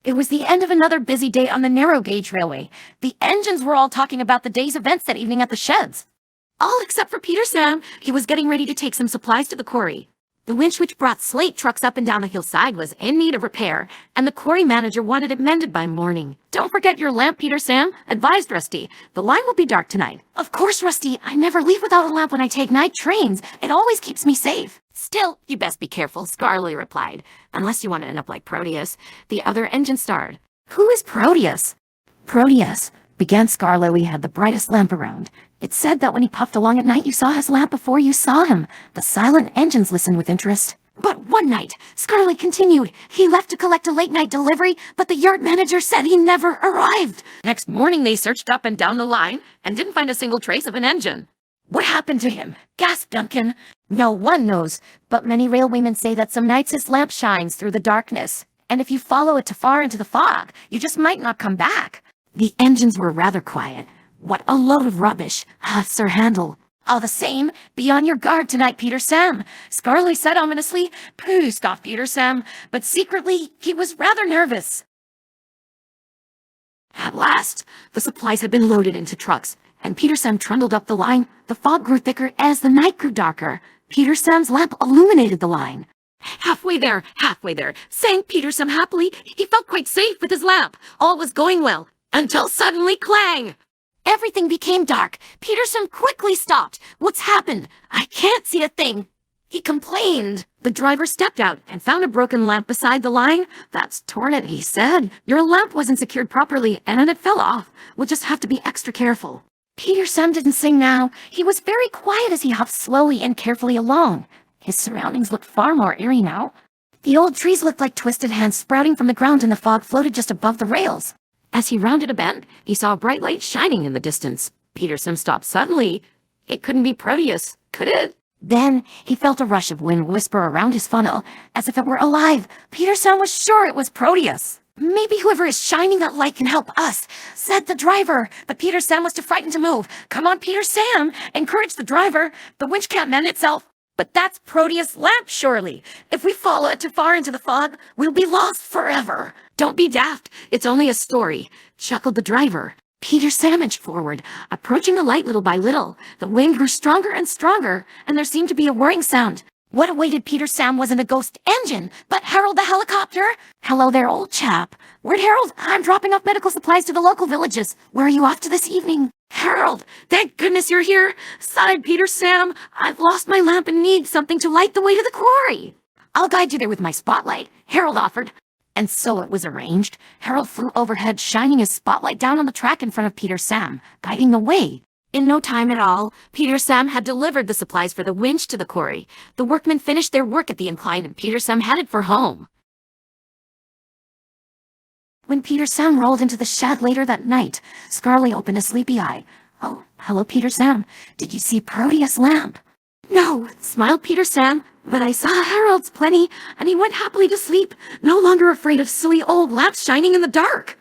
It was the end of another busy day on the narrow gauge railway. The engines were all talking about the day's events that evening at the sheds. All except for Peter Sam. He was getting ready to take some supplies to the quarry. The winch which brought slate trucks up and down the hillside was in need of repair, and the quarry manager wanted it mended by morning. "Don't forget your lamp, Peter Sam," advised Rusty. "The line will be dark tonight." "Of course, Rusty. I never leave without a lamp when I take night trains. It always keeps me safe." "Still, you best be careful," Scarlet replied. "Unless you want to end up like Proteus, the other engine starred." "Who is Proteus?" "Proteus," began Scarlet, had the brightest lamp around. "It's said that when he puffed along at night, you saw his lamp before you saw him." The silent engines listened with interest. "But one night," Scarlet continued, "he left to collect a late-night delivery, but the yard manager said he never arrived." Next morning, they searched up and down the line and didn't find a single trace of an engine. "What happened to him?" gasped Duncan. "No one knows, but many railwaymen say that some nights his lamp shines through the darkness, and if you follow it too far into the fog, you just might not come back." The engines were rather quiet. "What a load of rubbish," Sir Handel. "All the same, be on your guard tonight, Peter Sam," Scarlet said ominously. "Pooh," scoffed Peter Sam, but secretly he was rather nervous. At last, the supplies had been loaded into trucks, and Peter Sam trundled up the line. The fog grew thicker as the night grew darker. Peter Sam's lamp illuminated the line. Halfway there, sang Peter Sam happily. He felt quite safe with his lamp. All was going well, until suddenly, clang! Everything became dark. Peter Sam quickly stopped. "What's happened? I can't see a thing," he complained. The driver stepped out and found a broken lamp beside the line. "That's torn it," he said. "Your lamp wasn't secured properly and it fell off. We'll just have to be extra careful." Peter Sam didn't sing now. He was very quiet as he hopped slowly and carefully along. His surroundings looked far more eerie now. The old trees looked like twisted hands sprouting from the ground, and the fog floated just above the rails. As he rounded a bend, he saw a bright light shining in the distance. Peter Sam stopped suddenly. It couldn't be Proteus, could it? Then he felt a rush of wind whisper around his funnel, as if it were alive. Peter Sam was sure it was Proteus. "Maybe whoever is shining that light can help us," said the driver. But Peter Sam was too frightened to move. "Come on, Peter Sam," encouraged the driver. "The winch can't mend itself." "But that's Proteus' lamp, surely. If we follow it too far into the fog, we'll be lost forever." "Don't be daft. It's only a story," chuckled the driver. Peter Sam inched forward, approaching the light little by little. The wind grew stronger and stronger, and there seemed to be a whirring sound. What awaited Peter Sam wasn't a ghost engine, but Harold the helicopter. "Hello there, old chap." "Where'd Harold?" "I'm dropping off medical supplies to the local villages." "Where are you off to this evening?" "Harold, thank goodness you're here," sighed Peter Sam. "I've lost my lamp and need something to light the way to the quarry." "I'll guide you there with my spotlight," Harold offered. And so it was arranged. Harold flew overhead, shining his spotlight down on the track in front of Peter Sam, guiding the way. In no time at all, Peter Sam had delivered the supplies for the winch to the quarry. The workmen finished their work at the incline, and Peter Sam headed for home. When Peter Sam rolled into the shed later that night, Scarlet opened a sleepy eye. "Oh, hello, Peter Sam. Did you see Proteus' lamp?" "No," smiled Peter Sam, "but I saw Harold's plenty, and he went happily to sleep, no longer afraid of silly old lamps shining in the dark."